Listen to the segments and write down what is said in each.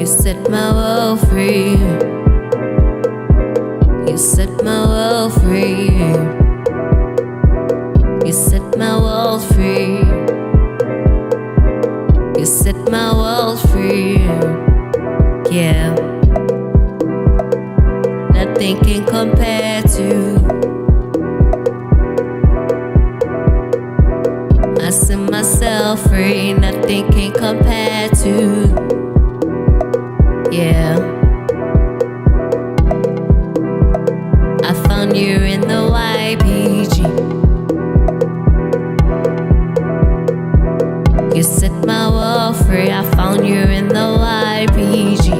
set my world free. You set my world free. You set my world free. You set my world free. Yeah. Nothing can compare to. I set myself free. Nothing can compare to. Yeah. I found you in the YPG. You set my world free. I found you in the YPG.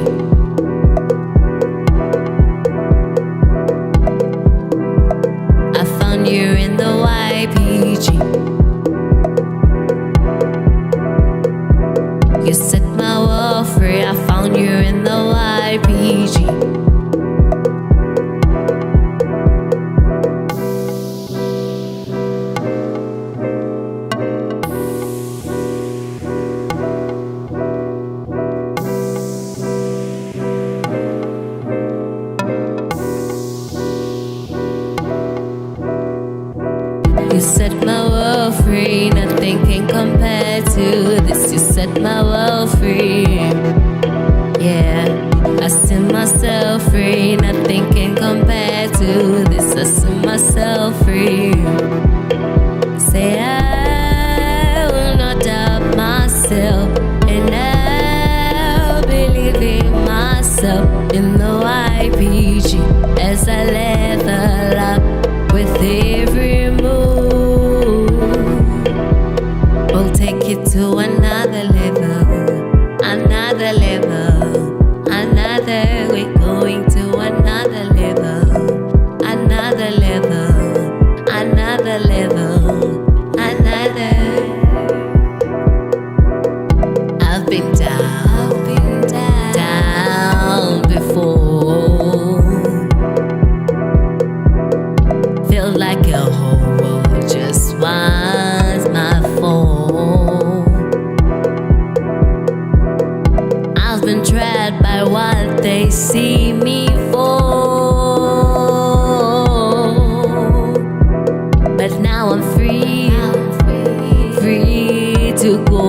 I found you in the YPG. You set my world free. I found you in the YPG. You set my world free. Nothing can compare to this. You set my world free. Yeah, I set myself free. Nothing can compare to this. I set myself free. Say I will not doubt myself, and I'll believe in myself in the YPG as I level up with every move. We'll take it to another level, another level, another. We're going to another level, another level, another level, another. I've been down before. Feel like a whole world just wants my phone. I've been trapped by what they see me for, but now I'm free, free to go.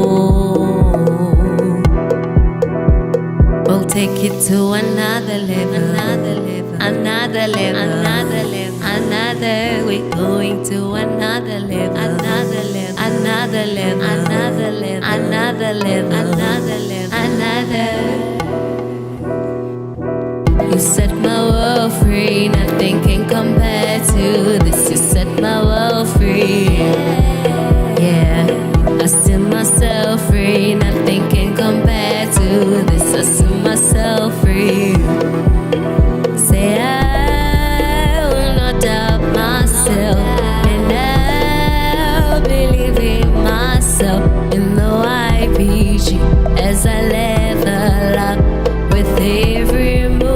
We'll take it to another level, another level, another level, another level, another. We're going to another level, another level, another level, another level, another level, another level, another. You set my world free. Nothing can compare to this. You set my world free. Yeah, I set myself free. Nothing can compare to this. I set myself free. Say I will not doubt myself, and I'll believe in myself in the YPG as I level up with every move.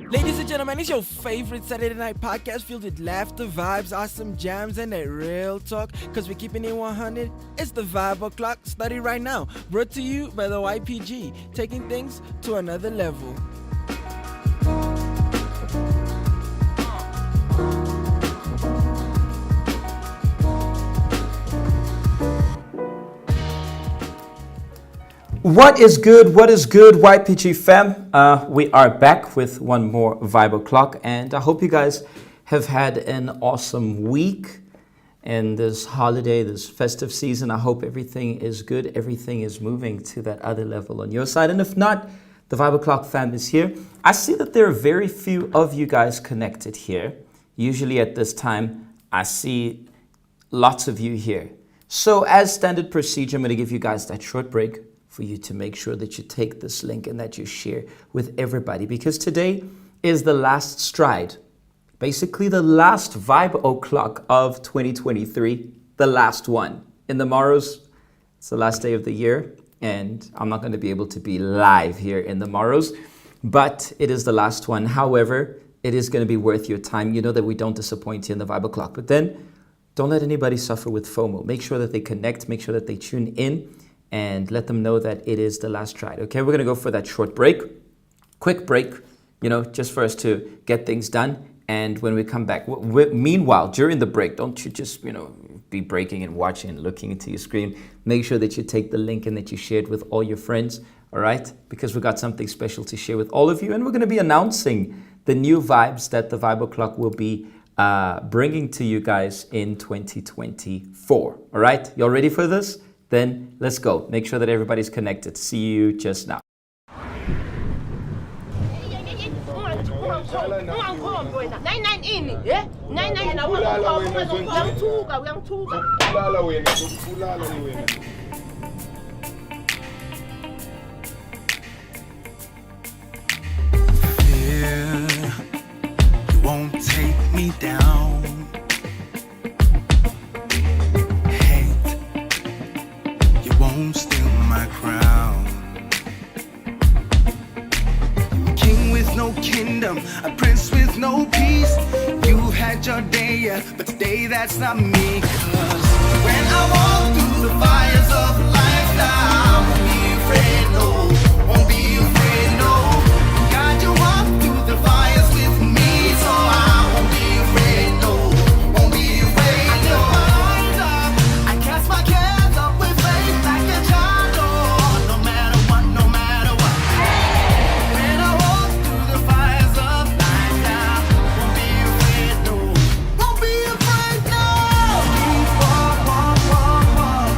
Ladies and gentlemen, it's your favorite Saturday night podcast filled with laughter, vibes, awesome jams, and that real talk. Because we're keeping it 100. It's the Vibe O'Clock. Study right now. Brought to you by the YPG. Taking things to another level. What is good, YPG fam? We are back with one more Vibe O'Clock, and I hope you guys have had an awesome week and this holiday, this festive season. I hope everything is good, everything is moving to that other level on your side, and if not, the Vibe O'Clock fam is here. I see that there are very few of you guys connected here. Usually at this time, I see lots of you here. So as standard procedure, I'm going to give you guys that short break for you to make sure that you take this link and that you share with everybody, because today is the last stride, basically the last Vibe O'Clock of 2023, the last one. In the morrows, it's the last day of the year, and I'm not going to be able to be live here in the morrows, but it is the last one. However, it is going to be worth your time. You know that we don't disappoint you in the Vibe O'Clock, but then don't let anybody suffer with FOMO. Make sure that they connect, make sure that they tune in, and let them know that it is the last stride. Okay, we're going to go for that short break, quick break, just for us to get things done. And when we come back, meanwhile, during the break, don't you just, be breaking and watching and looking into your screen. Make sure that you take the link and that you share it with all your friends, all right? Because we got something special to share with all of you. And we're going to be announcing the new vibes that the Vibe O'Clock will be bringing to you guys in 2024, all right? Y'all ready for this? Then let's go. Make sure that everybody's connected. See you just now. Fear, you won't take me down. Hate, you won't steal my crown. King with no kingdom, a prince with no peace. You've had your day, yeah, but today that's not me. 'Cause when I walk through the fires of life, I won't be afraid, no, won't be afraid, no. God, you walk through the fires with me, so I won't be afraid, no, won't be afraid, no. I cast my cares up with faith like a child, oh, no matter what, no matter what. When I walk through the fires of life, I won't be afraid, no, won't be afraid, no. Keep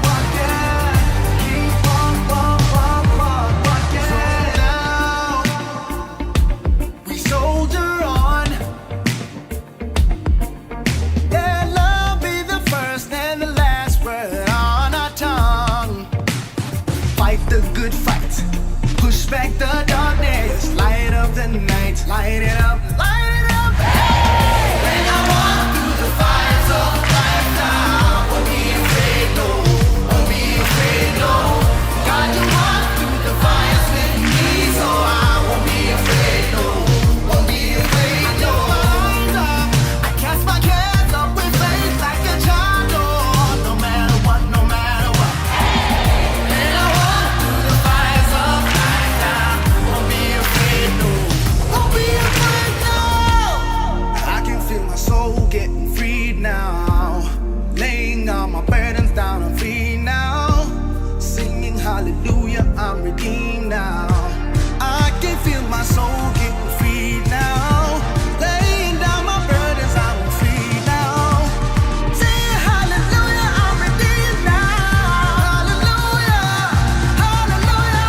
on, yeah. Keep on, yeah. So now we soldier on. Let love be the first and the last word on our tongue. Fight the good fight, push back the darkness, light up the night, light it up, light it up. When I walk through the fires of life, now won't be afraid, no, won't be afraid, no. God, you walk through the fires with me, so I won't be afraid, no, won't be afraid, no. I cast my cares up with faith like a child, oh, no matter what, no matter what. When I walk through the fires of life, now won't be afraid, no, won't be afraid, no. I can feel my soul getting freed now, laying all my burdens down, I'm free now, singing hallelujah, I'm redeemed now. I can feel my soul getting freed now, laying down my burdens, I'm free now, singing hallelujah, I'm redeemed now, hallelujah, hallelujah.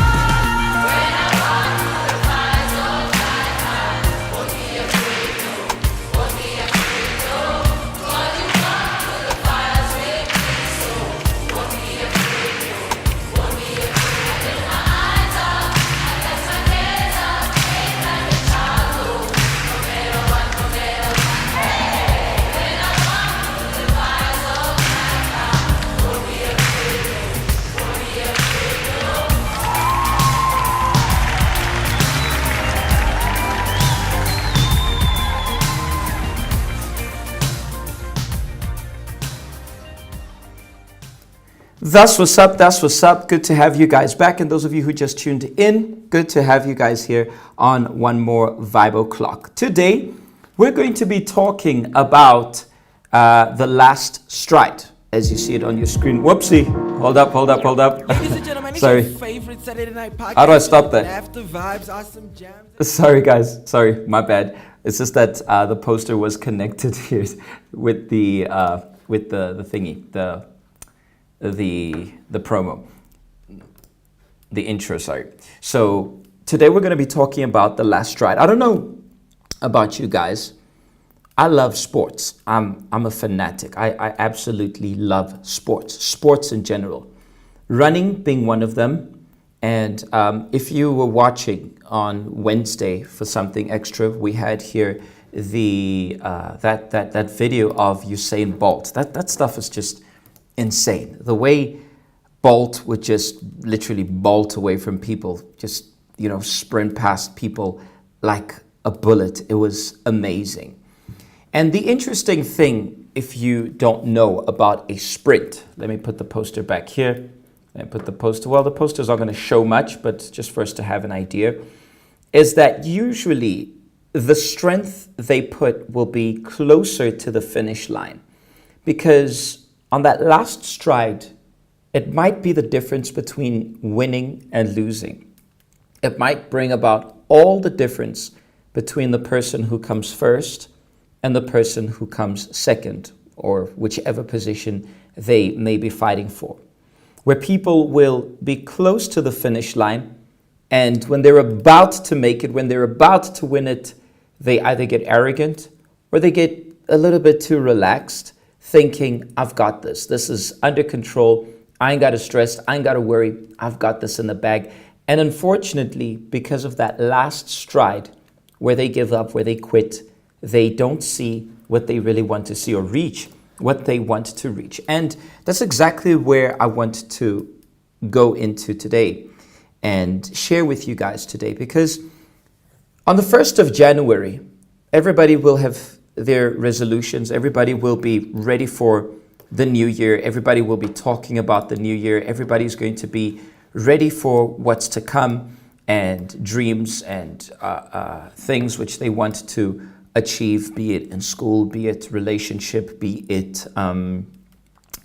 That's what's up. That's what's up. Good to have you guys back. And those of you who just tuned in, good to have you guys here on one more Vibe O'Clock. Today, we're going to be talking about the last stride, as you see it on your screen. Whoopsie. Hold up. Ladies and gentlemen, it's Sorry. your favorite Saturday night podcast. How do I stop that? After vibes, awesome jams. Sorry, guys. Sorry, my bad. It's just that the poster was connected here with the thingy, the promo, the intro. Sorry. So today we're going to be talking about the last stride. I don't know about you guys. I love sports. I'm a fanatic. I absolutely love sports in general. Running being one of them. And if you were watching on Wednesday for something extra, we had here that video of Usain Bolt. That stuff is just insane. The way Bolt would just literally bolt away from people, just sprint past people like a bullet. It was amazing. And the interesting thing, if you don't know about a sprint, let me put the poster back here. And put the poster, well, the posters aren't going to show much, but just for us to have an idea, is that usually the strength they put will be closer to the finish line. Because on that last stride, it might be the difference between winning and losing. It might bring about all the difference between the person who comes first and the person who comes second, or whichever position they may be fighting for. Where people will be close to the finish line, and when they're about to make it, when they're about to win it, they either get arrogant or they get a little bit too relaxed, thinking, I've got this. This is under control. I ain't got to stress. I ain't got to worry. I've got this in the bag. And unfortunately, because of that last stride where they give up, where they quit, they don't see what they really want to see or reach what they want to reach. And that's exactly where I want to go into today and share with you guys today, because on the 1st of January, everybody will have their resolutions. Everybody will be ready for the new year. Everybody will be talking about the new year. Everybody's going to be ready for what's to come, and dreams and things which they want to achieve, be it in school, be it relationship, be it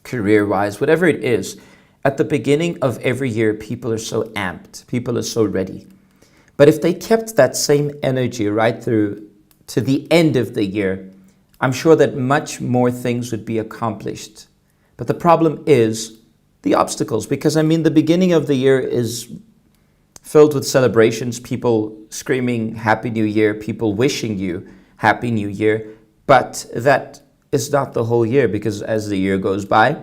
career-wise, whatever it is. At the beginning of every year, people are so amped, people are so ready. But if they kept that same energy right through to the end of the year, I'm sure that much more things would be accomplished. But the problem is the obstacles, because the beginning of the year is filled with celebrations, people screaming Happy New Year, people wishing you Happy New Year, but that is not the whole year, because as the year goes by,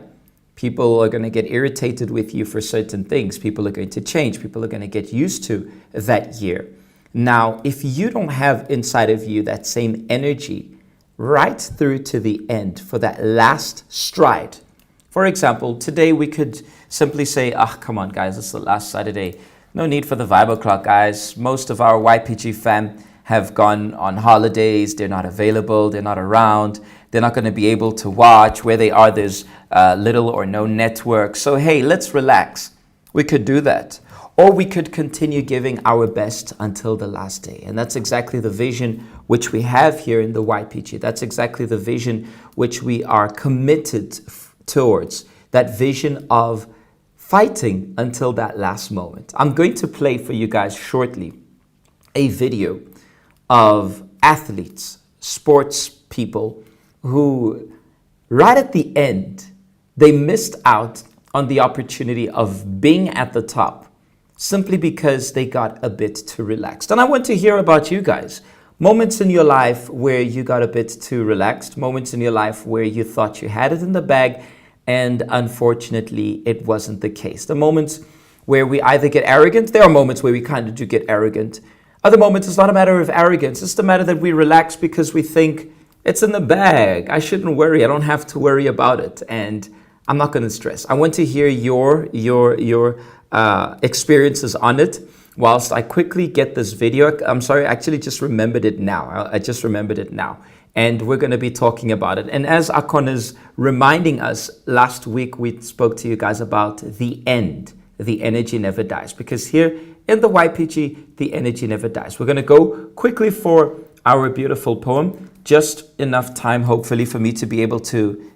people are going to get irritated with you for certain things. People are going to change. People are going to get used to that year. Now, if you don't have inside of you that same energy right through to the end for that last stride. For example, today we could simply say, come on, guys, it's the last Saturday. No need for the Vibe O'Clock, guys. Most of our YPG fam have gone on holidays. They're not available. They're not around. They're not going to be able to watch. Where they are, there's little or no network. So, hey, let's relax. We could do that. Or we could continue giving our best until the last day. And that's exactly the vision which we have here in the YPG. That's exactly the vision which we are committed towards. That vision of fighting until that last moment. I'm going to play for you guys shortly a video of athletes, sports people who right at the end, they missed out on the opportunity of being at the top simply because they got a bit too relaxed. And I want to hear about you guys. Moments in your life where you got a bit too relaxed, moments in your life where you thought you had it in the bag and unfortunately it wasn't the case. The moments where we either get arrogant, there are moments where we kind of do get arrogant. Other moments, it's not a matter of arrogance. It's the matter that we relax because we think it's in the bag. I shouldn't worry. I don't have to worry about it. And I'm not going to stress. I want to hear your experiences on it whilst I quickly get this video. I'm sorry, I actually just remembered it now. I just remembered it now. And we're going to be talking about it. And as Akon is reminding us, last week we spoke to you guys about the end. The energy never dies. Because here in the YPG, the energy never dies. We're going to go quickly for our beautiful poem. Just enough time, hopefully, for me to be able to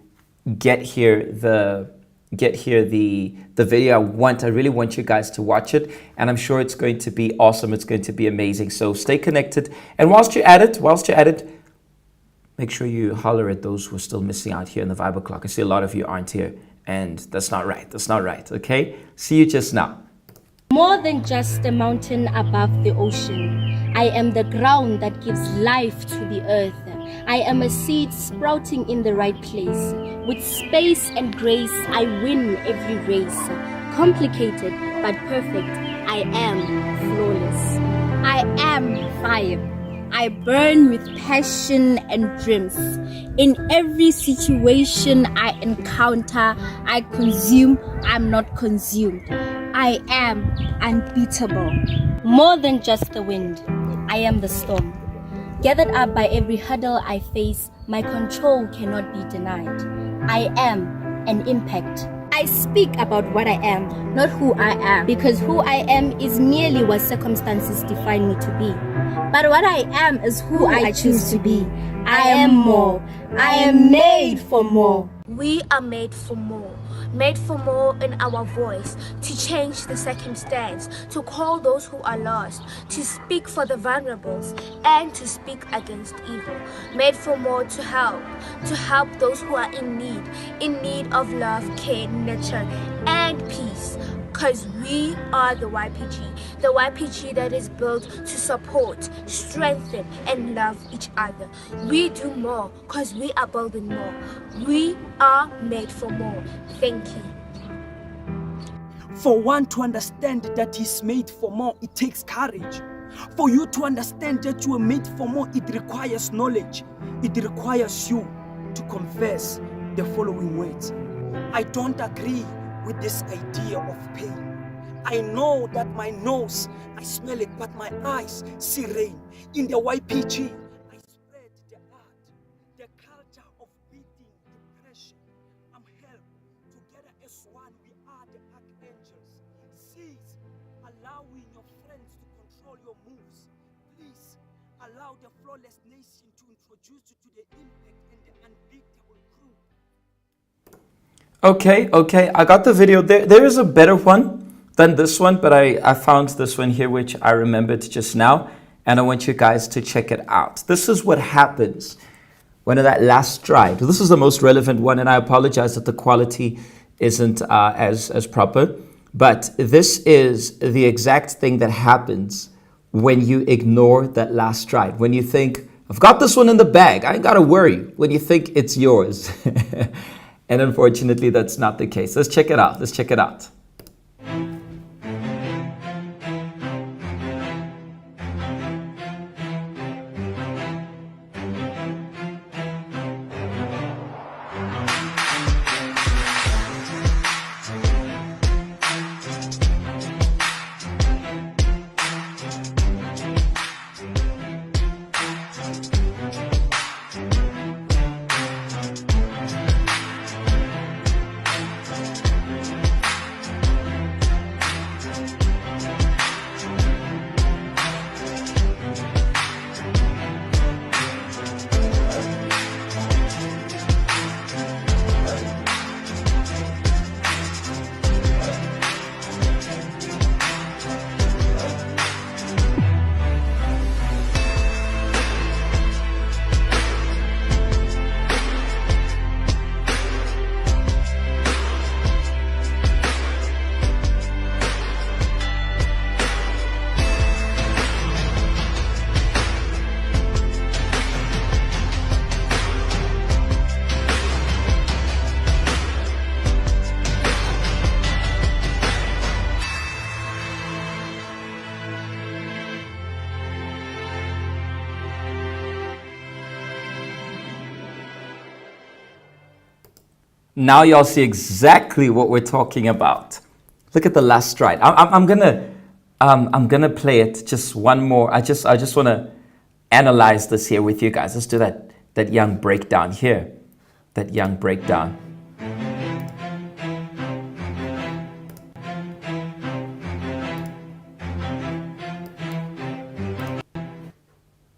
get here the video. I really want you guys to watch it, and I'm sure it's going to be awesome. It's going to be amazing. So stay connected, and whilst you're at it, make sure you holler at those who are still missing out here in the Vibe O'Clock. I see a lot of you aren't here, and that's not right. That's not right. Okay, see you just now. More than just a mountain above the ocean, I am the ground that gives life to the earth. I am a seed sprouting in the right place. With space and grace, I win every race. Complicated but perfect, I am flawless. I am fire. I burn with passion and dreams. In every situation I encounter, I consume, I'm not consumed. I am unbeatable. More than just the wind, I am the storm. Gathered up by every hurdle I face, my control cannot be denied. I am an impact. I speak about what I am, not who I am, because who I am is merely what circumstances define me to be. But what I am is who I choose to be. I am more. I am made for more. We are made for more in our voice, to change the circumstance, to call those who are lost, to speak for the vulnerables, and to speak against evil. Made for more to help those who are in need of love, care, nurture, and peace. Because we are the YPG that is built to support, strengthen, and love each other. We do more because we are building more. We are made for more. Thank you. For one to understand that he's made for more, it takes courage. For you to understand that you are made for more, it requires knowledge. It requires you to confess the following words. I don't agree with this idea of pain. I know that my nose, I smell it, but my eyes see rain. In the YPG, I spread the art, the culture of beating depression. I'm helped. Together as one, we are the archangels. Cease allowing your friends to control your moves. Please allow the flawless nation to introduce you to the impact and the unbeatable crew. Okay, I got the video. There is a better one than this one, but I found this one here, which I remembered just now, and I want you guys to check it out. This is what happens when that last stride. This is the most relevant one, and I apologize that the quality isn't as proper, but this is the exact thing that happens when you ignore that last stride. When you think, I've got this one in the bag, I ain't gotta worry. When you think it's yours. And unfortunately, that's not the case. Let's check it out. Now y'all see exactly what we're talking about. Look at the last stride. I'm gonna play it just one more. I just want to analyze this here with you guys. Let's do that young breakdown here. That young breakdown.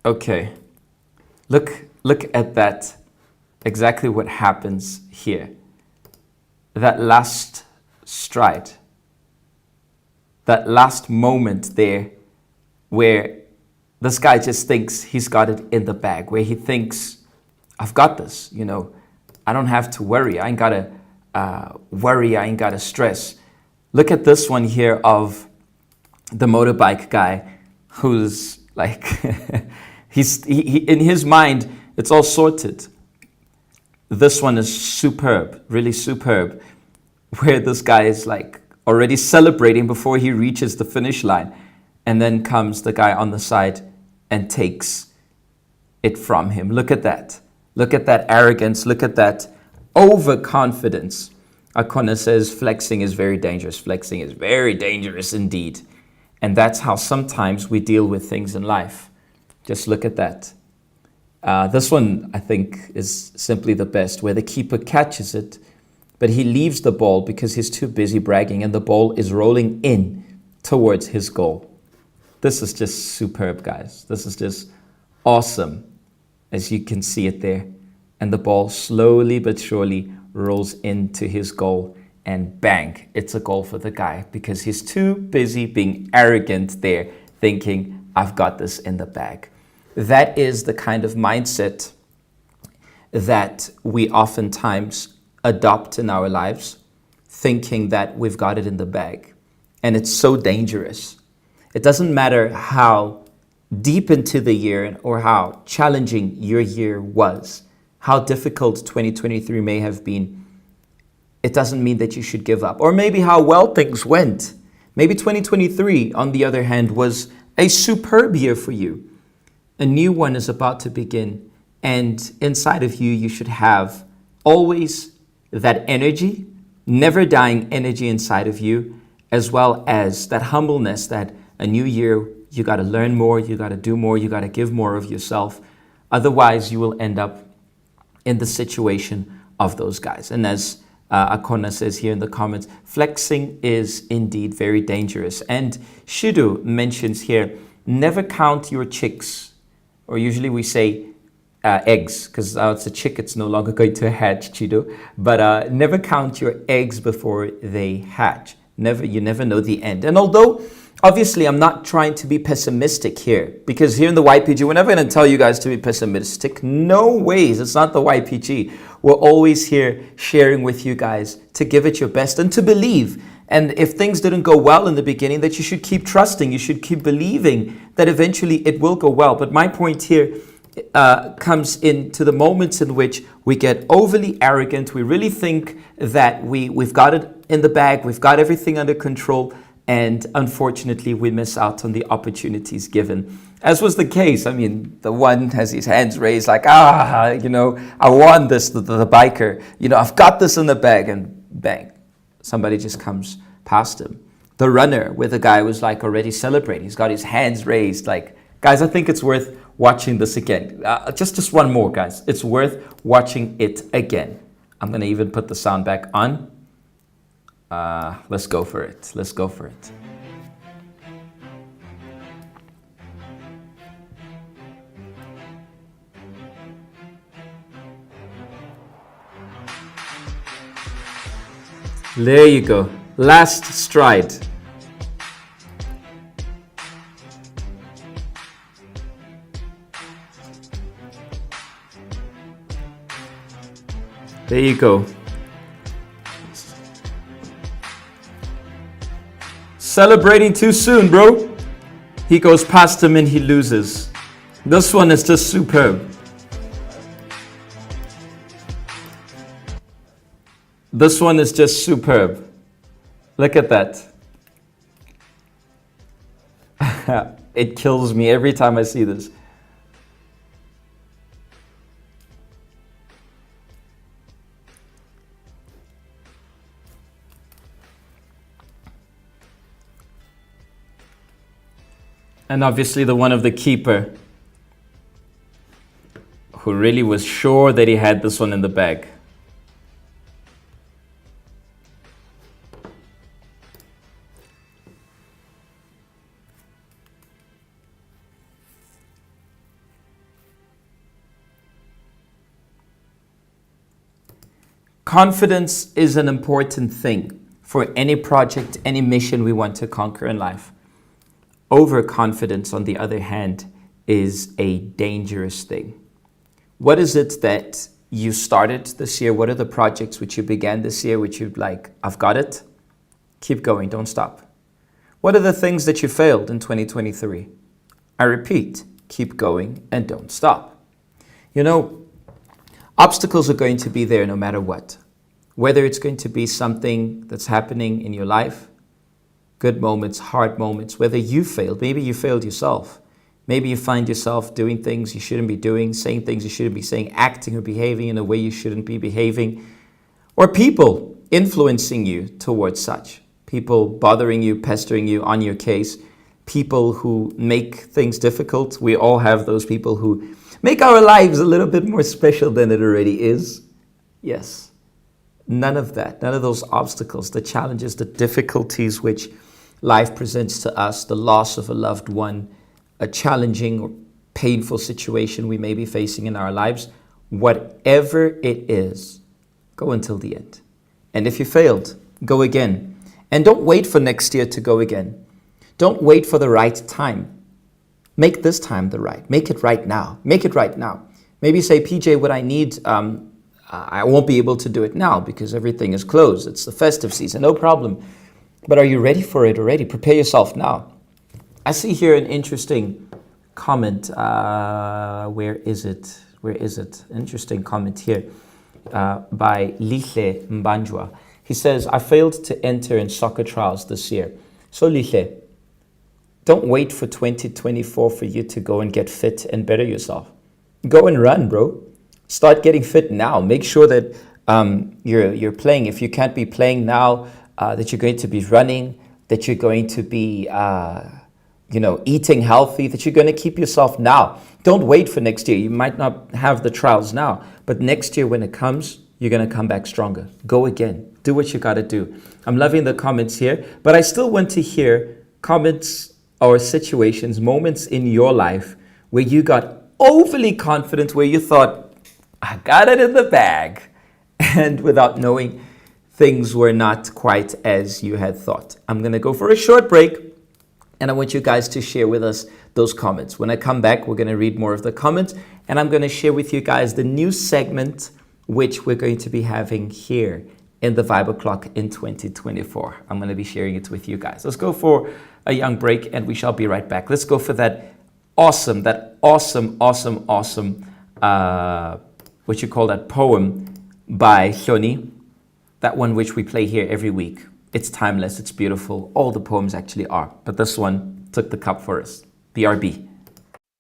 Okay. Look at that. Exactly what happens here. That last stride, that last moment there where this guy just thinks he's got it in the bag, where he thinks, I've got this, I don't have to worry. I ain't got to worry. I ain't got to stress. Look at this one here of the motorbike guy who's like, he in his mind, It's all sorted. This one is superb, really superb, where this guy is like already celebrating before he reaches the finish line. And then comes the guy on the side and takes it from him. Look at that. Look at that arrogance. Look at that overconfidence. Akona says flexing is very dangerous. Flexing is very dangerous indeed. And that's how sometimes we deal with things in life. Just look at that. This one, I think, is simply the best, where the keeper catches it, but he leaves the ball because he's too busy bragging, and the ball is rolling in towards his goal. This is just superb, guys. This is just awesome, as you can see it there. And the ball slowly but surely rolls into his goal, and bang, it's a goal for the guy because he's too busy being arrogant there, thinking, I've got this in the bag. That is the kind of mindset that we oftentimes adopt in our lives, thinking that we've got it in the bag. And it's so dangerous. It doesn't matter how deep into the year or how challenging your year was, how difficult 2023 may have been. It doesn't mean that you should give up. Or maybe how well things went. Maybe 2023, on the other hand, was a superb year for you. A new one is about to begin. And inside of you, you should have always that energy, never dying energy inside of you, as well as that humbleness that a new year, you got to learn more, you got to do more, you got to give more of yourself. Otherwise, you will end up in the situation of those guys. And as Akona says here in the comments, flexing is indeed very dangerous. And Shidu mentions here, never count your chicks. Or usually we say eggs, because it's a chick, it's no longer going to hatch, Chido. But never count your eggs before they hatch. You never know the end. And although, obviously, I'm not trying to be pessimistic here, because here in the YPG, we're never going to tell you guys to be pessimistic. No ways. It's not the YPG. We're always here sharing with you guys to give it your best and to believe. And if things didn't go well in the beginning, that you should keep trusting. You should keep believing that eventually it will go well. But my point here comes into the moments in which we get overly arrogant. We really think that we've got it in the bag. We've got everything under control. And unfortunately, we miss out on the opportunities given. As was the case. I mean, the one has his hands raised like, I won this, the biker. I've got this in the bag, and bang, somebody just comes past him. The runner, where the guy was like already celebrating. He's got his hands raised. Like, guys, I think it's worth watching this again. Just one more, guys. It's worth watching it again. I'm going to even put the sound back on. Let's go for it. Let's go for it. There you go. Last stride. There you go. Celebrating too soon, bro. He goes past him and he loses. This one is just superb. This one is just superb. Look at that. It kills me every time I see this. And obviously the one of the keeper who really was sure that he had this one in the bag. Confidence is an important thing for any project, any mission we want to conquer in life. Overconfidence, on the other hand, is a dangerous thing. What is it that you started this year? What are the projects which you began this year, which you'd like, I've got it? Keep going, don't stop. What are the things that you failed in 2023? I repeat, keep going and don't stop. You know, obstacles are going to be there no matter what. Whether it's going to be something that's happening in your life, good moments, hard moments, whether you failed, maybe you failed yourself. Maybe you find yourself doing things you shouldn't be doing, saying things you shouldn't be saying, acting or behaving in a way you shouldn't be behaving, or people influencing you towards such. People bothering you, pestering you on your case, people who make things difficult. We all have those people who make our lives a little bit more special than it already is. Yes, none of that, none of those obstacles, the challenges, the difficulties which life presents to us, the loss of a loved one, a challenging or painful situation we may be facing in our lives, whatever it is, go until the end. And if you failed, go again. And don't wait for next year to go again. Don't wait for the right time. Make this time the right. Make it right now. Make it right now. Maybe say, PJ, what I need, I won't be able to do it now because everything is closed. It's the festive season, no problem. But are you ready for it already? Prepare yourself now. I see here an interesting comment. Where is it? Interesting comment here by Lihle Mbanjwa. He says, I failed to enter in soccer trials this year. So Lihle, don't wait for 2024 for you to go and get fit and better yourself. Go and run, bro. Start getting fit now. Make sure that you're playing. If you can't be playing now, that you're going to be running, that you're going to be eating healthy, that you're going to keep yourself now. Don't wait for next year. You might not have the trials now, but next year when it comes, you're going to come back stronger. Go again. Do what you got to do. I'm loving the comments here, but I still want to hear comments or situations, moments in your life where you got overly confident, where you thought, I got it in the bag, and without knowing, things were not quite as you had thought. I'm going to go for a short break, and I want you guys to share with us those comments. When I come back, we're going to read more of the comments, and I'm going to share with you guys the new segment which we're going to be having here in the Vibe O'Clock in 2024. I'm going to be sharing it with you guys. Let's go for a young break, and we shall be right back. Let's go for that awesome, what you call that poem by Hloni, that one which we play here every week. It's timeless, it's beautiful. All the poems actually are, but this one took the cup for us. BRB.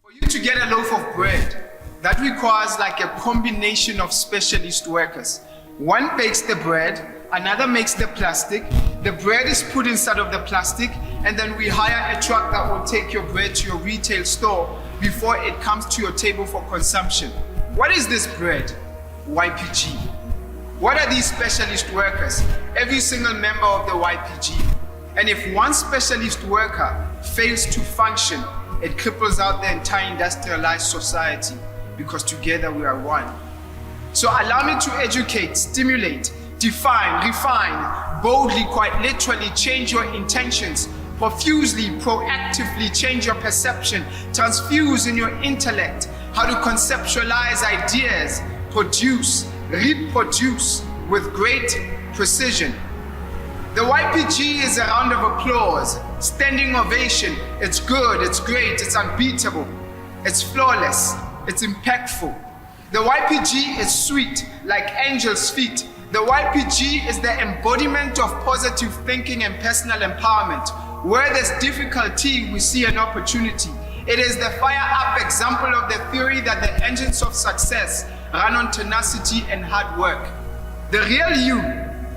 For you to get a loaf of bread, that requires like a combination of specialist workers. One bakes the bread, another makes the plastic. The bread is put inside of the plastic, and then we hire a truck that will take your bread to your retail store before it comes to your table for consumption. What is this bread? YPG. What are these specialist workers? Every single member of the YPG. And if one specialist worker fails to function, it cripples out the entire industrialized society, because together we are one. So allow me to educate, stimulate, define, refine, boldly, quite literally change your intentions, profusely, proactively change your perception, transfuse in your intellect, how to conceptualize ideas, produce, reproduce with great precision. The YPG is a round of applause, standing ovation. It's good, it's great, it's unbeatable, it's flawless, it's impactful. The YPG is sweet, like angels' feet. The YPG is the embodiment of positive thinking and personal empowerment. Where there's difficulty, we see an opportunity. It is the fire-up example of the theory that the engines of success run on tenacity and hard work. The real you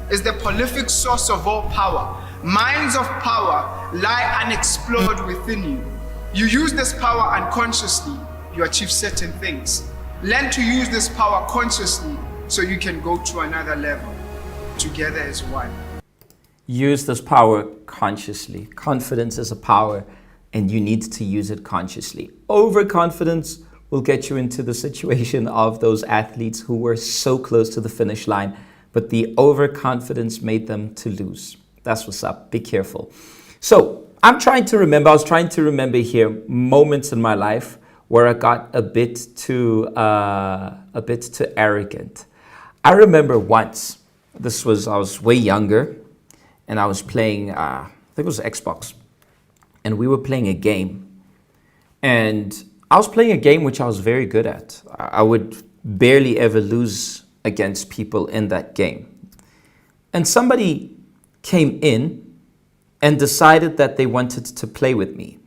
is the prolific source of all power. Mines of power lie unexplored within you. You use this power unconsciously, you achieve certain things. Learn to use this power consciously so you can go to another level. Together as one. Use this power consciously. Confidence is a power, and you need to use it consciously. Overconfidence will get you into the situation of those athletes who were so close to the finish line, but the overconfidence made them to lose. That's what's up. Be careful. So I was trying to remember here moments in my life where I got a bit too arrogant. I remember once, I was way younger, and I was playing, I think it was Xbox, and we were playing a game, and I was playing a game which I was very good at. I would barely ever lose against people in that game. And somebody came in and decided that they wanted to play with me.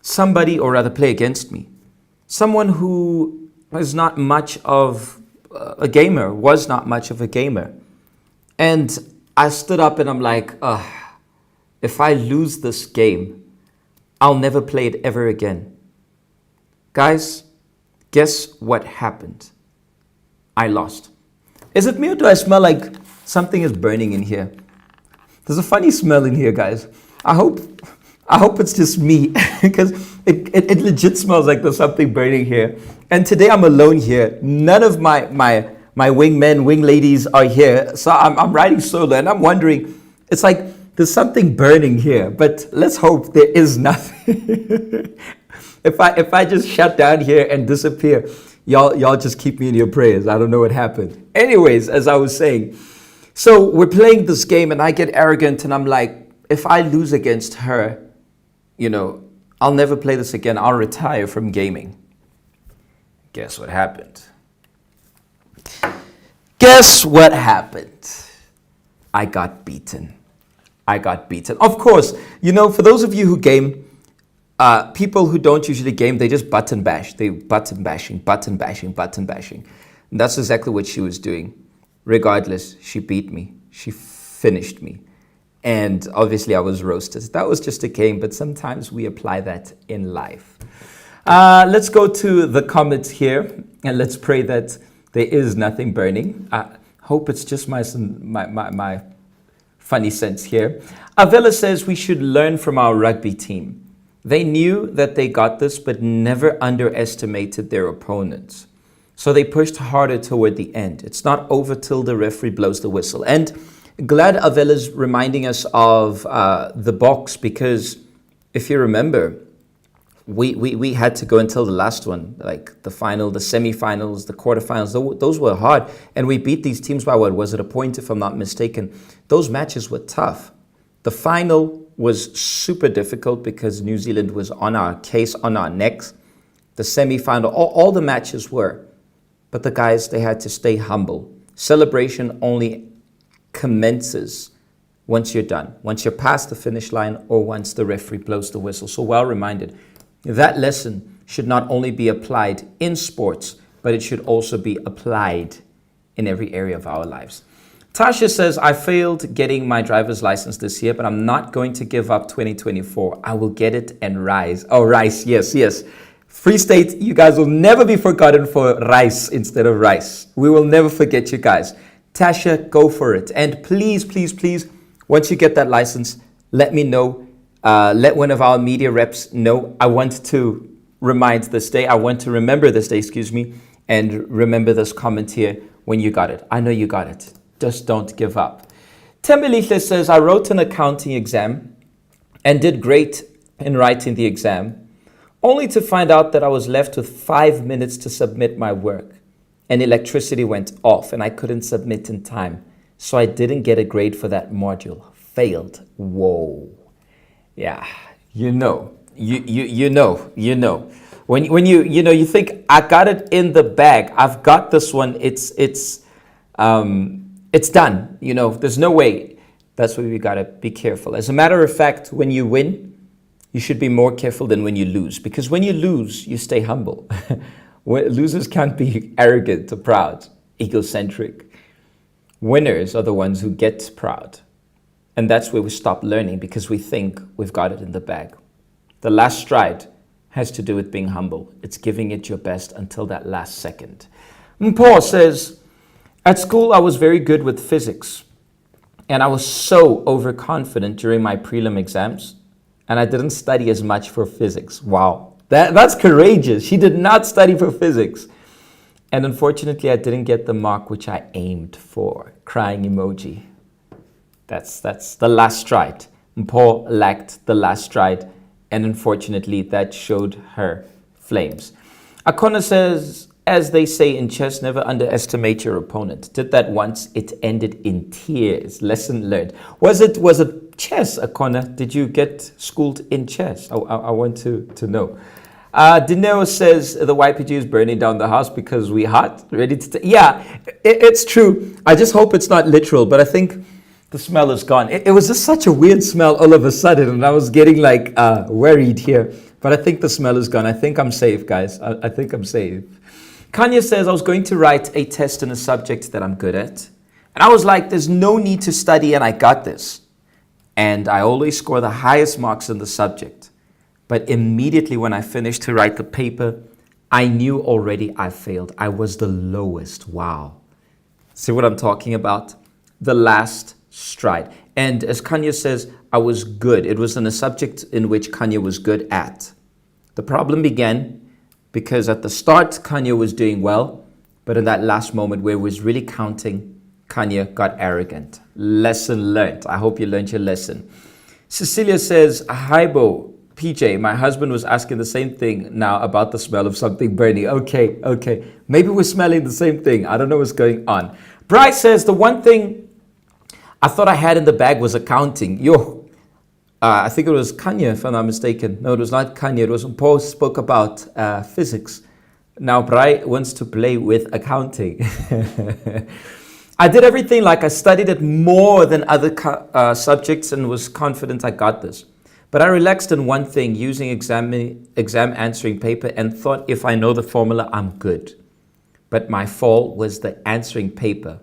Somebody, or rather play against me. Someone who was not much of a gamer, was not much of a gamer. And I stood up and I'm like, if I lose this game, I'll never play it ever again. Guys, guess what happened? I lost. Is it me or do I smell like something is burning in here? There's a funny smell in here, guys. I hope it's just me because it legit smells like there's something burning here. And today I'm alone here. None of my wingmen, wing ladies are here. So I'm riding solo and I'm wondering, it's like there's something burning here, but let's hope there is nothing. If I just shut down here and disappear, y'all just keep me in your prayers. I don't know what happened. Anyways, as I was saying, so we're playing this game and I get arrogant and I'm like, if I lose against her, I'll never play this again. I'll retire from gaming. Guess what happened? Guess what happened? I got beaten. Of course, for those of you who game, people who don't usually game, they just button bash. They button bashing. And that's exactly what she was doing. Regardless, she beat me. She finished me. And obviously I was roasted. That was just a game, but sometimes we apply that in life. Let's go to the comments here and let's pray that there is nothing burning. I hope it's just my funny sense here. Avila says we should learn from our rugby team. They knew that they got this, but never underestimated their opponents. So they pushed harder toward the end. It's not over till the referee blows the whistle. And glad Avila's reminding us of the box, because if you remember, we had to go until the last one, like the final, the semi-finals, the quarterfinals. Those were hard. And we beat these teams by what? Was it a point, if I'm not mistaken? Those matches were tough. The final was super difficult because New Zealand was on our case, on our necks. The semi-final, all the matches were. But the guys, they had to stay humble. Celebration only commences once you're done, once you're past the finish line or once the referee blows the whistle. So well reminded. That lesson should not only be applied in sports, but it should also be applied in every area of our lives. Tasha says, I failed getting my driver's license this year, but I'm not going to give up 2024. I will get it and rise. Oh, rice. Yes. Free State, you guys will never be forgotten for rice instead of rice. We will never forget you guys. Tasha, go for it. And please, once you get that license, let me know. Let one of our media reps know. I want to remind this day. I want to remember this day, and remember this comment here when you got it. I know you got it. Just don't give up. Tembelihle says, I wrote an accounting exam and did great in writing the exam, only to find out that I was left with 5 minutes to submit my work. And electricity went off and I couldn't submit in time. So I didn't get a grade for that module. Failed. Whoa. Yeah, you know. When you think, I got it in the bag. I've got this one. It's done. There's no way. That's where we got to be careful. As a matter of fact, when you win, you should be more careful than when you lose. Because when you lose, you stay humble. Losers can't be arrogant or proud, egocentric. Winners are the ones who get proud. And that's where we stop learning because we think we've got it in the bag. The last stride has to do with being humble. It's giving it your best until that last second. And Paul says, at school, I was very good with physics. And I was so overconfident during my prelim exams. And I didn't study as much for physics. Wow. That's courageous. She did not study for physics. And unfortunately, I didn't get the mark which I aimed for. Crying emoji. That's the last stride. And Paul lacked the last stride. And unfortunately, that showed her flames. Akona says, as they say in chess, never underestimate your opponent. Did that once, it ended in tears. Lesson learned. Was it chess, Akona? Did you get schooled in chess? I want to know. Dinero says the YPG is burning down the house because we hot, ready to... Yeah, it's true. I just hope it's not literal, but I think the smell is gone. It was just such a weird smell all of a sudden, and I was getting like worried here. But I think the smell is gone. I think I'm safe, guys. I think I'm safe. Kanye says, I was going to write a test in a subject that I'm good at. And I was like, there's no need to study, and I got this. And I always score the highest marks in the subject. But immediately when I finished to write the paper, I knew already I failed. I was the lowest. Wow. See what I'm talking about? The last stride. And as Kanye says, I was good. It was in a subject in which Kanye was good at. The problem began because at the start, Kanye was doing well. But in that last moment where it was really counting, Kanye got arrogant. Lesson learned. I hope you learned your lesson. Cecilia says, hi, Bo. PJ, my husband was asking the same thing now about the smell of something burning. Okay. Maybe we're smelling the same thing. I don't know what's going on. Bryce says, the one thing I thought I had in the bag was accounting. I think it was Kanye, if I'm not mistaken. No, it was not Kanye. It was when Paul spoke about physics. Now Bryce wants to play with accounting. I did everything like I studied it more than other subjects and was confident I got this. But I relaxed in one thing, using exam answering paper, and thought if I know the formula, I'm good. But my fall was the answering paper.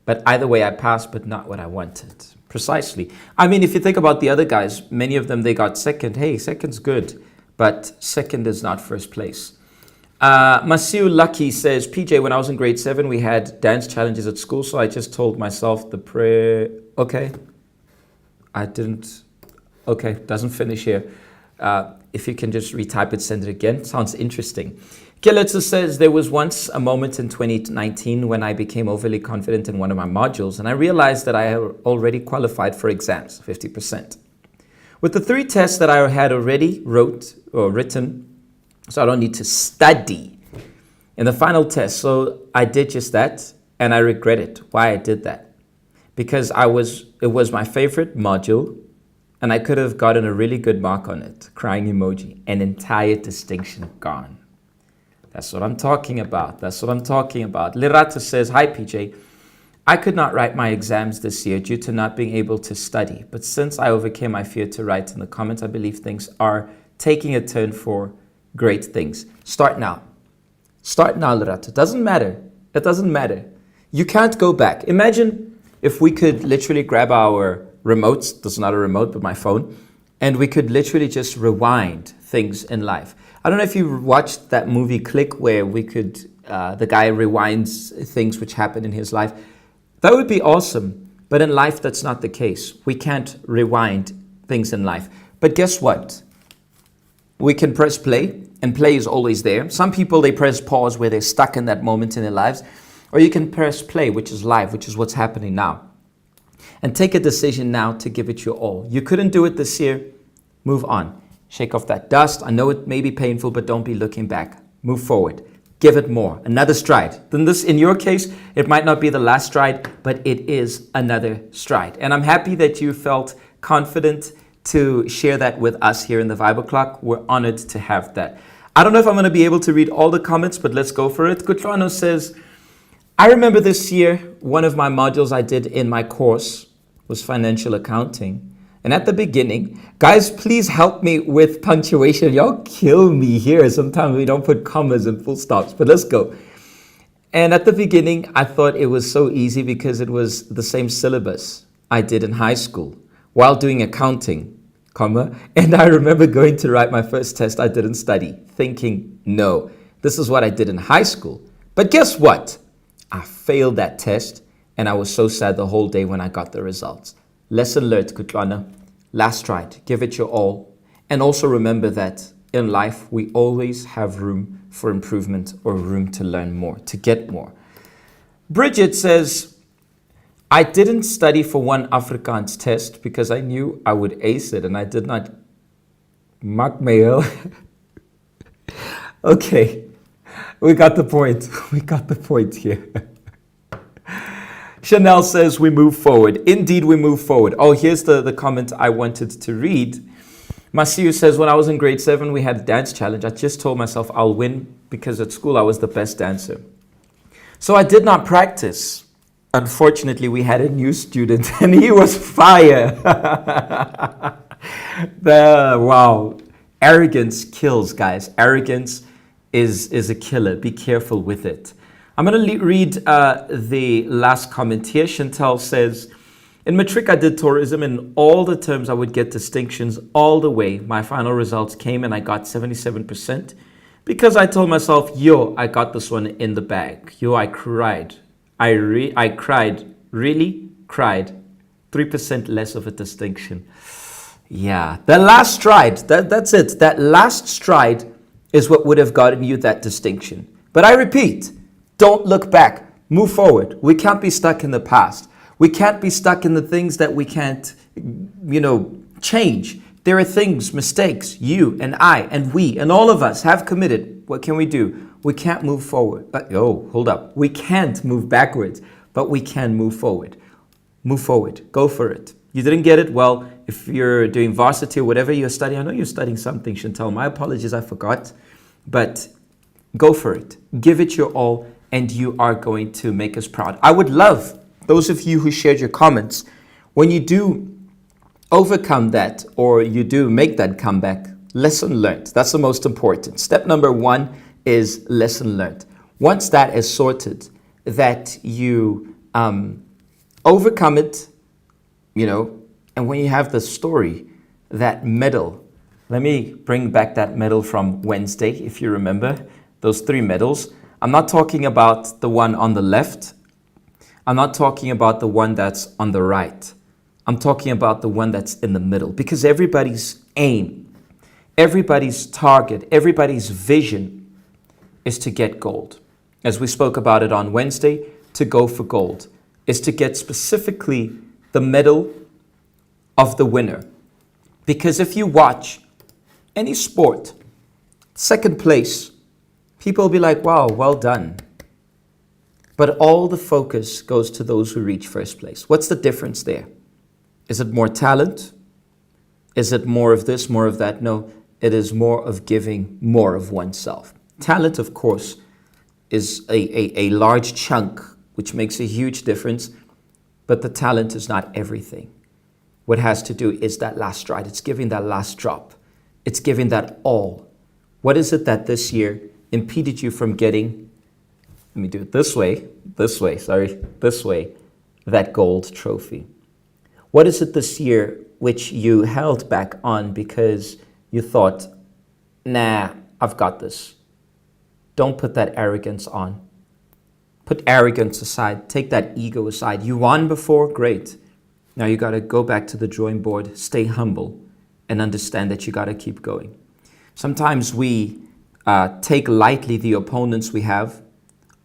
But either way, I passed, but not what I wanted. Precisely. I mean, if you think about the other guys, many of them, they got second. Hey, second's good, but second is not first place. Masiu Lucky says, PJ, when I was in grade 7, we had dance challenges at school, so I just told myself the prayer. Okay. Doesn't finish here. If you can just retype it, send it again. Sounds interesting. Kilitsa says, there was once a moment in 2019 when I became overly confident in one of my modules, and I realized that I had already qualified for exams, 50%. With the 3 tests that I had already written, so I don't need to study in the final test. So I did just that, and I regret it. Why I did that? Because it was my favorite module, and I could have gotten a really good mark on it. Crying emoji. An entire distinction gone. That's what I'm talking about. Lerato says, hi PJ. I could not write my exams this year due to not being able to study. But since I overcame my fear to write in the comments, I believe things are taking a turn for great things. Start now, Lerato. It doesn't matter. You can't go back. Imagine if we could literally grab our remotes. This is not a remote, but my phone. And we could literally just rewind things in life. I don't know if you watched that movie Click, where we could, the guy rewinds things which happened in his life. That would be awesome. But in life, that's not the case. We can't rewind things in life. But guess what? We can press play, and play is always there. Some people, they press pause where they're stuck in that moment in their lives. Or you can press play, which is live, which is what's happening now. And take a decision now to give it your all. You couldn't do it this year. Move on. Shake off that dust. I know it may be painful, but don't be looking back. Move forward. Give it more. Another stride. Then this, in your case, it might not be the last stride, but it is another stride. And I'm happy that you felt confident to share that with us here in the Vibe O'Clock. We're honored to have that. I don't know if I'm going to be able to read all the comments, but let's go for it. Kutlano says, I remember this year, one of my modules I did in my course was financial accounting. And at the beginning, guys, please help me with punctuation. Y'all kill me here. Sometimes we don't put commas and full stops, but let's go. And at the beginning, I thought it was so easy because it was the same syllabus I did in high school while doing accounting, comma. And I remember going to write my first test. I didn't study, thinking, no, this is what I did in high school. But guess what? I failed that test, and I was so sad the whole day when I got the results. Lesson learned, Kutlana. Last stride. Give it your all. And also remember that in life, we always have room for improvement or room to learn more, to get more. Bridget says, I didn't study for one Afrikaans test because I knew I would ace it, and I did not maak mail. Okay, we got the point. We got the point here. Chanel says we move forward. Indeed, we move forward. Oh, here's the comment I wanted to read. Masiu says, when I was in grade 7, we had a dance challenge. I just told myself I'll win because at school I was the best dancer. So I did not practice. Unfortunately, we had a new student and he was fire. Wow. Arrogance kills, guys. Arrogance is a killer. Be careful with it. I'm going to read the last comment here. Chantal says, in matric, I did tourism. In all the terms, I would get distinctions all the way. My final results came and I got 77% because I told myself, yo, I got this one in the bag. Yo, I cried. I cried, really cried. 3% less of a distinction. Yeah, the last stride, that's it. That last stride is what would have gotten you that distinction. But I repeat, don't look back. Move forward. We can't be stuck in the past. We can't be stuck in the things that we can't, change. There are things, mistakes, you and I and we and all of us have committed. What can we do? We can't move forward. Hold up. We can't move backwards, but we can move forward. Move forward. Go for it. You didn't get it? Well, if you're doing varsity or whatever you're studying, I know you're studying something, Chantal. My apologies, I forgot. But go for it. Give it your all, and you are going to make us proud. I would love those of you who shared your comments, when you do overcome that or you do make that comeback, lesson learned. That's the most important. Step number 1 is lesson learned. Once that is sorted, that you overcome it, and when you have the story, that medal. Let me bring back that medal from Wednesday, if you remember, those 3 medals. I'm not talking about the one on the left. I'm not talking about the one that's on the right. I'm talking about the one that's in the middle, because everybody's aim, everybody's target, everybody's vision is to get gold. As we spoke about it on Wednesday, to go for gold is to get specifically the medal of the winner. Because if you watch any sport, second place, people will be like, wow, well done. But all the focus goes to those who reach first place. What's the difference there? Is it more talent? Is it more of this, more of that? No, it is more of giving more of oneself. Talent, of course, is a large chunk, which makes a huge difference. But the talent is not everything. What has to do is that last stride. It's giving that last drop. It's giving that all. What is it that this year impeded you from getting, let me do it this way, that gold trophy? What is it this year which you held back on because you thought, nah, I've got this? Don't put that arrogance on. Put arrogance aside. Take that ego aside. You won before? Great. Now you got to go back to the drawing board, stay humble, and understand that you got to keep going. Sometimes we take lightly the opponents we have.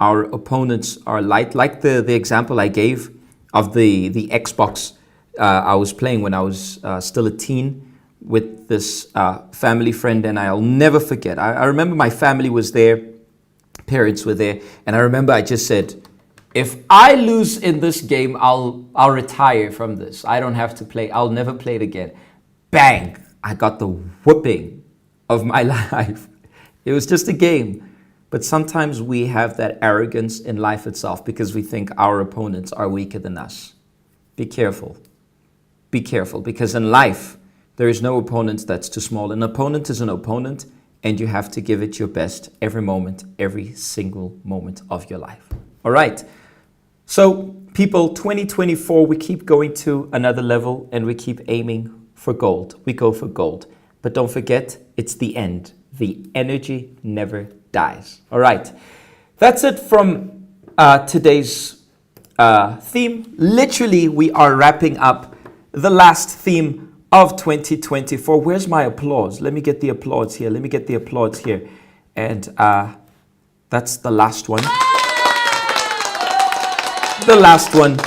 Our opponents are light, like the example I gave of the Xbox I was playing when I was still a teen with this family friend, and I'll never forget. I remember my family was there, parents were there, and I remember I just said, if I lose in this game, I'll retire from this. I don't have to play. I'll never play it again. Bang! I got the whooping of my life. It was just a game. But sometimes we have that arrogance in life itself because we think our opponents are weaker than us. Be careful. Be careful, because in life, there is no opponent that's too small. An opponent is an opponent, and you have to give it your best every moment, every single moment of your life. All right. So, people, 2024, we keep going to another level, and we keep aiming for gold. We go for gold. But don't forget, it's the end. The energy never dies. All right. That's it from today's theme. Literally, we are wrapping up the last theme of 2024. Where's my applause? Let me get the applause here. And that's the last one. The last one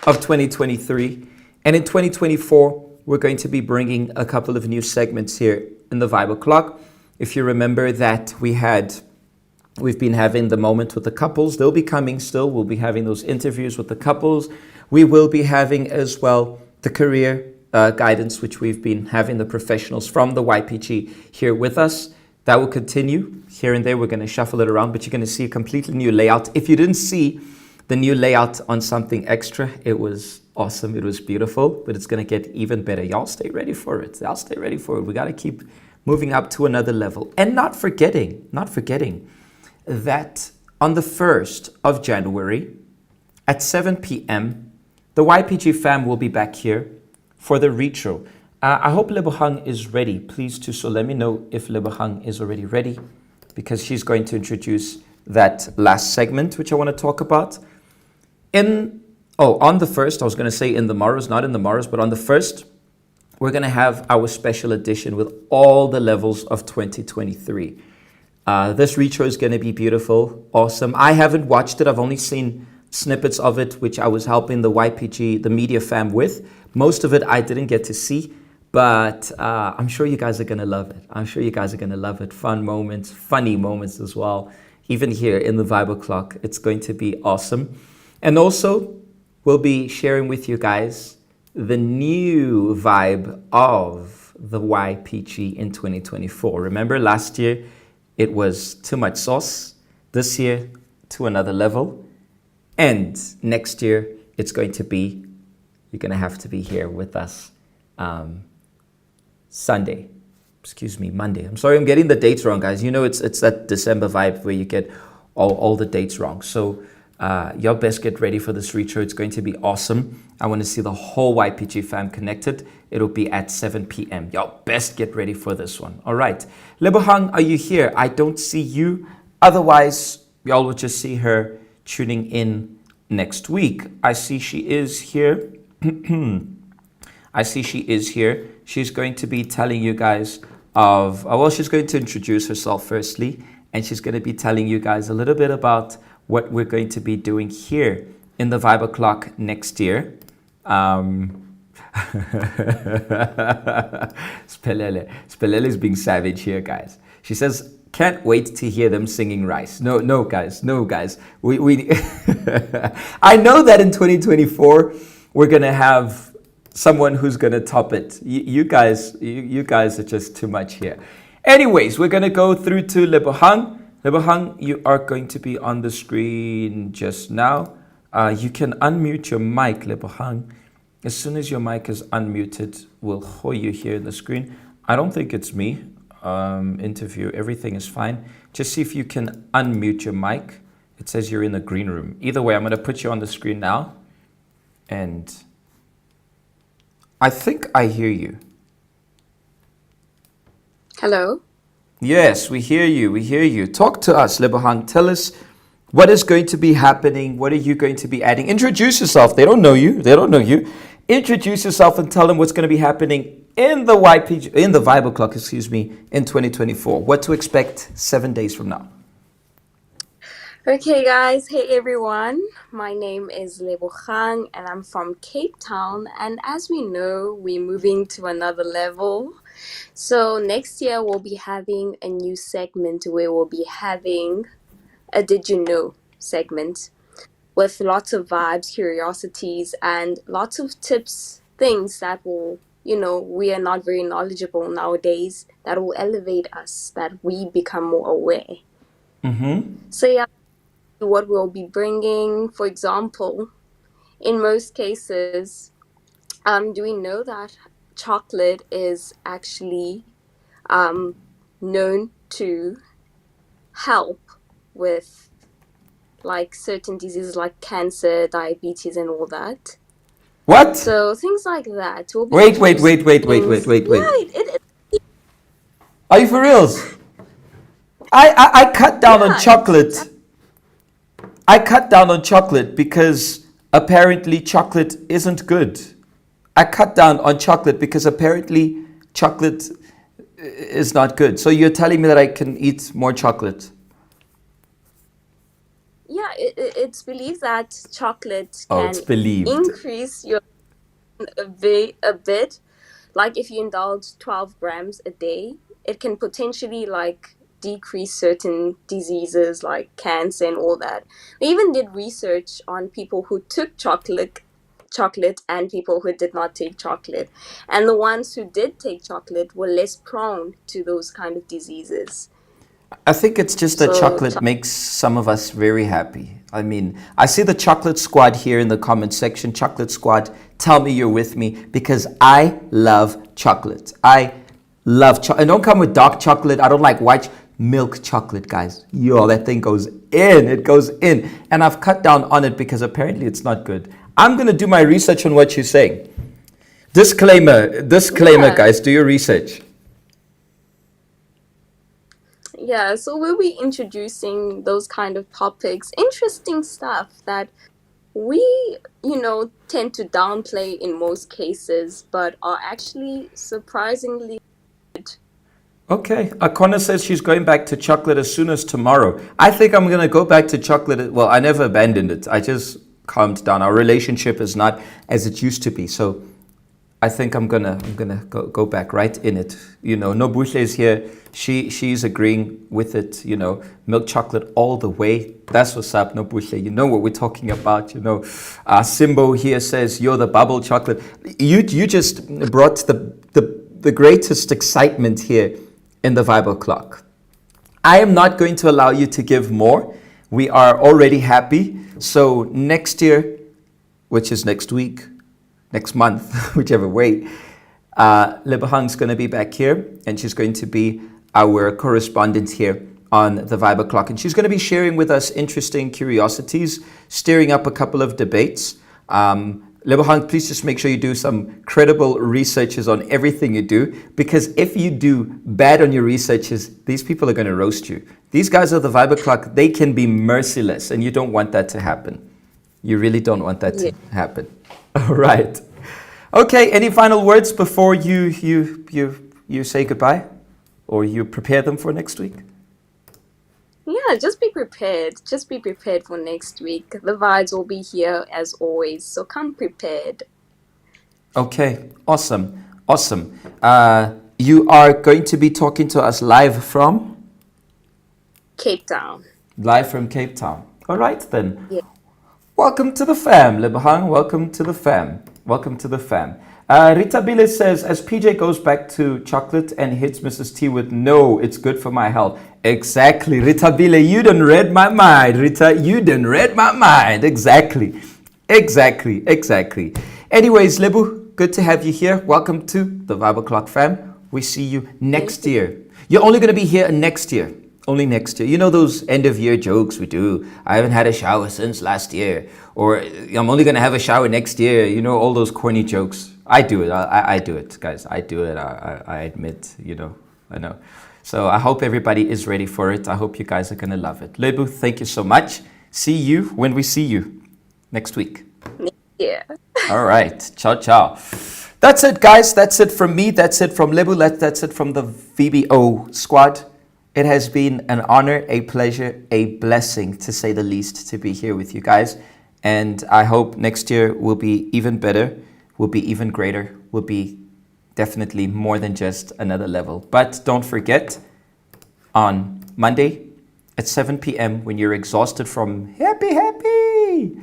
of 2023. And in 2024, we're going to be bringing a couple of new segments here in the Vibe O'Clock. If you remember that we've been having the moment with the couples. They'll be coming still. We'll be having those interviews with the couples. We will be having as well the career guidance which we've been having the professionals from the YPG here with us. That will continue. Here and there, we're going to shuffle it around, but you're going to see a completely new layout. If you didn't see the new layout on something extra, it was awesome. It was beautiful, but it's going to get even better. Y'all stay ready for it. Y'all stay ready for it. We got to keep moving up to another level. And not forgetting that on the 1st of January at 7 p.m., the YPG fam will be back here for the retro. I hope Lebohang is ready. Please do so. Let me know if Lebohang is already ready, because she's going to introduce that last segment, which I want to talk about. On the 1st, I was going to say in the morrows, not in the morrows, but on the 1st, we're going to have our special edition with all the levels of 2023. This retro is going to be beautiful, awesome. I haven't watched it. I've only seen snippets of it, which I was helping the YPG, the media fam with. Most of it I didn't get to see, but I'm sure you guys are going to love it. I'm sure you guys are going to love it. Fun moments, funny moments as well. Even here in the Vibe O'Clock, it's going to be awesome. And also, we'll be sharing with you guys the new vibe of the YPG in 2024. Remember, last year, it was too much sauce. This year, to another level. And next year, it's going to be, you're going to have to be here with us Monday. I'm sorry, I'm getting the dates wrong, guys. You know, it's that December vibe where you get all the dates wrong. So y'all best get ready for this retro. It's going to be awesome. I want to see the whole YPG fam connected. It'll be at 7 p.m. Y'all best get ready for this one. All right. Lebohang, are you here? I don't see you. Otherwise, y'all will just see her tuning in next week. I see she is here. She's going to be telling you guys she's going to introduce herself firstly, and she's going to be telling you guys a little bit about what we're going to be doing here in the Vibe O'Clock next year. Spelele is being savage here, guys. She says, can't wait to hear them singing Rice. No, guys. We I know that in 2024, we're going to have someone who's going to top it. You guys are just too much here. Anyways, we're going to go through to Lebohang. Lebohang, you are going to be on the screen just now. You can unmute your mic, Lebohang. As soon as your mic is unmuted, we'll show you here in the screen. I don't think it's me. Interview, everything is fine. Just see if you can unmute your mic. It says you're in the green room. Either way, I'm going to put you on the screen now. And I think I hear you. Hello? Yes, we hear you. Talk to us, Lebohang. Tell us what is going to be happening. What are you going to be adding? Introduce yourself. They don't know you. Introduce yourself and tell them what's going to be happening in the Vibe O'Clock, in 2024. What to expect 7 days from now. Okay, guys. Hey, everyone. My name is Lebohang, and I'm from Cape Town. And as we know, we're moving to another level. So next year, we'll be having a new segment where we'll be having a Did You Know segment with lots of vibes, curiosities, and lots of tips, things that will, we are not very knowledgeable nowadays, that will elevate us, that we become more aware. So yeah, what we'll be bringing, for example, in most cases, do we know that chocolate is actually known to help with like certain diseases like cancer, diabetes, and all that? What? So things like that. We'll be Wait. It, Are you for reals? I cut down on chocolate. I cut down on chocolate because apparently chocolate isn't good. I cut down on chocolate because apparently chocolate is not good. So you're telling me that I can eat more chocolate? Yeah, it's believed that chocolate Oh, can it's believed. increase your a bit. Like if you indulge 12 grams a day, it can potentially like decrease certain diseases like cancer and all that. We even did research on people who took chocolate chocolate and people who did not take chocolate. And the ones who did take chocolate were less prone to those kind of diseases. I think it's just that So, chocolate makes some of us very happy. I mean, I see the chocolate squad here in the comment section. Chocolate squad, tell me you're with me because I love chocolate. I love chocolate. And don't come with dark chocolate. I don't like white milk chocolate, guys. Yo, that thing goes in. It goes in. And I've cut down on it because apparently it's not good. I'm going to do my research on what you're saying. Disclaimer, yeah. guys, do your research. Yeah, so we'll be introducing those kind of topics, interesting stuff that we, tend to downplay in most cases, but are actually surprisingly good. Okay. Akona says she's going back to chocolate as soon as tomorrow. I think I'm going to go back to chocolate. Well, I never abandoned it. I just calmed down. Our relationship is not as it used to be. So I think I'm gonna go back right in it. Nobuhle is here. She's agreeing with it. Milk chocolate all the way. That's what's up, Nobuhle. You know what we're talking about. Simbo here says you're the bubble chocolate. You just brought the greatest excitement here in the Vibe Clock. I am not going to allow you to give more. We are already happy. So next year, which is next week, next month, whichever way, Lebohang's going to be back here, and she's going to be our correspondent here on the Vibe Clock. And she's going to be sharing with us interesting curiosities, stirring up a couple of debates. Lebohang, please just make sure you do some credible researches on everything you do, because if you do bad on your researches, these people are going to roast you. These guys are the Vibe Clock. They can be merciless, and you don't want that to happen. You really don't want that to happen. All right. Okay, any final words before you say goodbye? Or you prepare them for next week? Yeah, just be prepared. Just be prepared for next week. The vibes will be here as always, so come prepared. Okay, awesome. You are going to be talking to us live from? Cape Town. Live from Cape Town. All right then. Yeah. Welcome to the fam, Lebohang. Welcome to the fam. Rita Bile says, as PJ goes back to chocolate and hits Mrs. T with, no, it's good for my health. Exactly. Rita Bile, you done read my mind. Rita, you done read my mind. Exactly. Anyways, Lebu, good to have you here. Welcome to the Vibe Clock fam. We see you next year. You're only going to be here next year. Only next year. You know those end of year jokes we do? I haven't had a shower since last year. Or I'm only going to have a shower next year. You know, all those corny jokes. I do it. I do it, guys. I do it. I admit, I know. So I hope everybody is ready for it. I hope you guys are going to love it. Lebu, thank you so much. See you when we see you next week. Yeah. All right. Ciao. That's it, guys. That's it from me. That's it from Lebu. That's it from the VBO squad. It has been an honor, a pleasure, a blessing, to say the least, to be here with you guys. And I hope next year will be even better, will be even greater, will be definitely more than just another level. But don't forget, on Monday at 7 p.m., when you're exhausted from happy,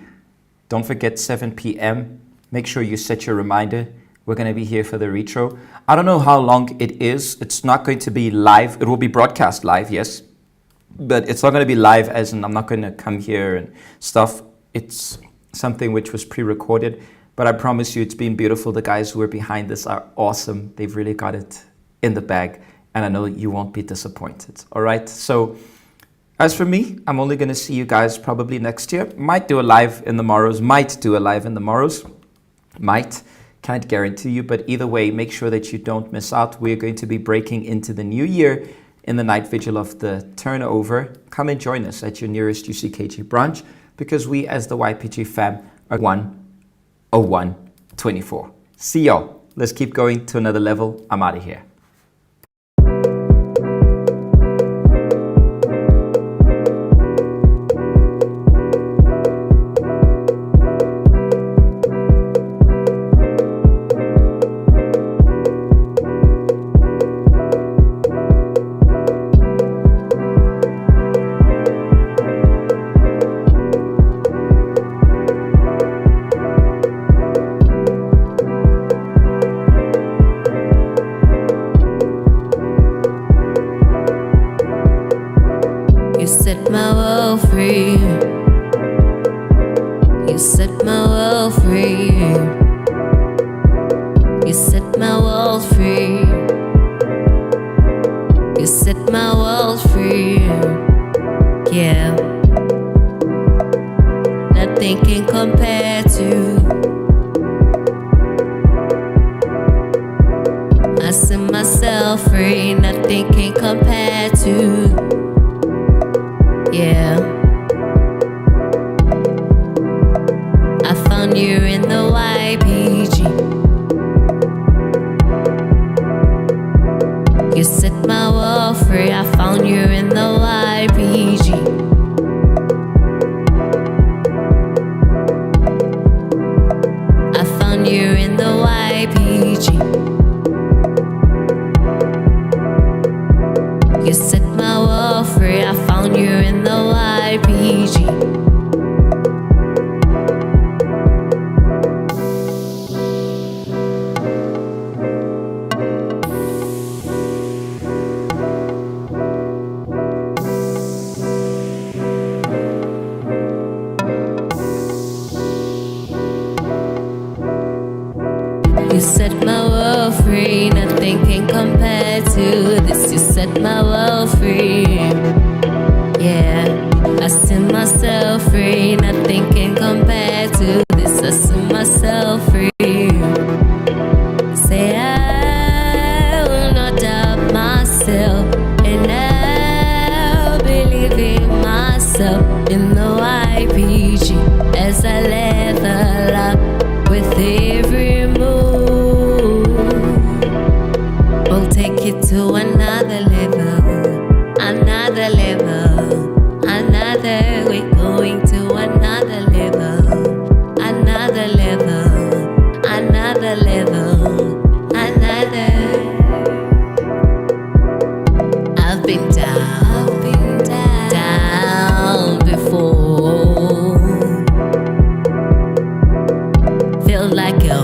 don't forget 7 p.m. Make sure you set your reminder. We're going to be here for the retro. I don't know how long it is. It's not going to be live. It will be broadcast live, yes. But it's not going to be live as in I'm not going to come here and stuff. It's something which was pre-recorded. But I promise you it's been beautiful. The guys who are behind this are awesome. They've really got it in the bag. And I know you won't be disappointed. All right? So as for me, I'm only going to see you guys probably next year. Might do a live in the morrows. Might. Can't guarantee you, but either way, make sure that you don't miss out. We're going to be breaking into the new year in the night vigil of the turnover. Come and join us at your nearest UCKG branch, because we as the YPG fam are 10124. See y'all. Let's keep going to another level. I'm out of here. compare to. I set myself free, nothing can compare to. Yeah. I found you in the YPG. You set my world free. I found you in the YPG. I found you in the YPG. You set my world free. I found you in the YPG. You set my world free, nothing can compare to this. You set my world free. Yeah, I set myself free, nothing can compare to this. I set myself free. Say I will not doubt myself, and I'll believe in myself in the YPG as I level up with every move. We'll take it to another level, another level, another. We're going to another level, another level, another level, another. I've been down before. Feel like a